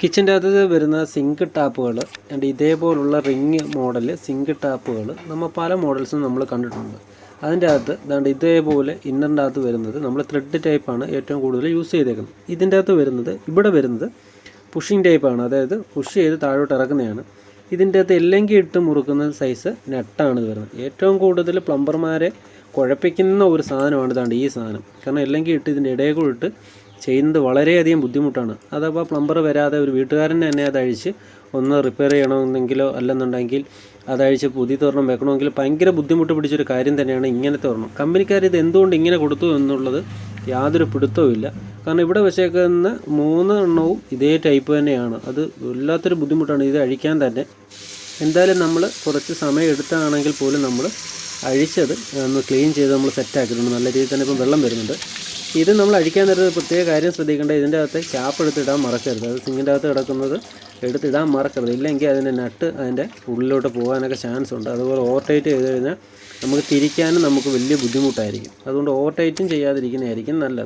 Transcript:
കിച്ചൻ്റെ അകത്ത് വരുന്ന സിങ്ക് ടാപ്പുകൾ ആൻഡ് ഇതേപോലുള്ള റിങ് മോഡൽ സിങ്ക് ടാപ്പുകൾ നമ്മൾ പല മോഡൽസും നമ്മൾ കണ്ടിട്ടുണ്ട്. അതിൻ്റെ അകത്ത് ദാണ്ട് ഇതേപോലെ ഇന്നറിൻ്റെ അകത്ത് വരുന്നത് നമ്മൾ ത്രെഡ് ടൈപ്പാണ് ഏറ്റവും കൂടുതൽ യൂസ് ചെയ്തേക്കുന്നത്. ഇതിൻ്റെ അകത്ത് വരുന്നത് ഇവിടെ വരുന്നത് പുഷിങ് ടൈപ്പാണ്, അതായത് പുഷ് ചെയ്ത് താഴോട്ട് ഇറക്കുന്നതാണ്. ഇതിൻ്റെ അകത്ത് എല്ലെങ്കിൽ ഇട്ട് മുറുക്കുന്ന സൈസ് നെട്ടാണ് ഇത് വരുന്നത്. ഏറ്റവും കൂടുതൽ പ്ലംബർമാരെ കുഴപ്പിക്കുന്ന ഒരു സാധനമാണ് ഇതാണ്ട് ഈ സാധനം. കാരണം എല്ലെങ്കിൽ ഇട്ട് ഇതിൻ്റെ ഇടയിൽ കൂടെ ഇട്ട് ചെയ്യുന്നത് വളരെയധികം ബുദ്ധിമുട്ടാണ്. അതപ്പോൾ പ്ലംബർ വരാതെ ഒരു വീട്ടുകാരൻ തന്നെ അതഴിച്ച് ഒന്ന് റിപ്പയർ ചെയ്യണമെന്നെങ്കിലോ അല്ലെന്നുണ്ടെങ്കിൽ അതഴിച്ച് പുതിയ ഒരെണ്ണം വെക്കണമെങ്കിൽ ഭയങ്കര ബുദ്ധിമുട്ട് പിടിച്ചൊരു കാര്യം തന്നെയാണ് ഇങ്ങനത്തെ ഒരെണ്ണം. കമ്പനിക്കാർ ഇത് എന്തുകൊണ്ട് ഇങ്ങനെ കൊടുത്തു എന്നുള്ളത് യാതൊരു പിടുത്തവും ഇല്ല. കാരണം ഇവിടെ വെച്ചേക്കുന്ന 3 എണ്ണവും ഇതേ ടൈപ്പ് തന്നെയാണ്. അത് വല്ലാത്തൊരു ബുദ്ധിമുട്ടാണ് ഇത് അഴിക്കാൻ തന്നെ. എന്തായാലും നമ്മൾ കുറച്ച് സമയം എടുത്താണെങ്കിൽ പോലും നമ്മൾ അഴിച്ചത് ഒന്ന് ക്ലീൻ ചെയ്ത് നമ്മൾ സെറ്റാക്കിയിട്ടുണ്ട്. നല്ല രീതിയിൽ തന്നെ ഇപ്പം വെള്ളം വരുന്നുണ്ട്. ഇത് നമ്മൾ അഴിക്കാൻ നേരത്തെ പ്രത്യേക കാര്യം ശ്രദ്ധിക്കേണ്ടത്, ഇതിൻ്റെ അകത്ത് ക്യാപ്പ് എടുത്തിടാൻ മറക്കരുത്. അത് സിങ്കിൻ്റെ അകത്ത് കിടക്കുന്നത് എടുത്തിടാൻ മറക്കരുത്. ഇല്ലെങ്കിൽ അതിൻ്റെ നട്ട് അതിൻ്റെ ഉള്ളിലോട്ട് പോകാനൊക്കെ ചാൻസ് ഉണ്ട്. അതുപോലെ ഓവർ ടൈറ്റ് ചെയ്ത് കഴിഞ്ഞാൽ നമുക്ക് തിരിക്കാനും നമുക്ക് വലിയ ബുദ്ധിമുട്ടായിരിക്കും. അതുകൊണ്ട് ഓവർ ടൈറ്റും ചെയ്യാതിരിക്കുന്നതായിരിക്കും നല്ലത്.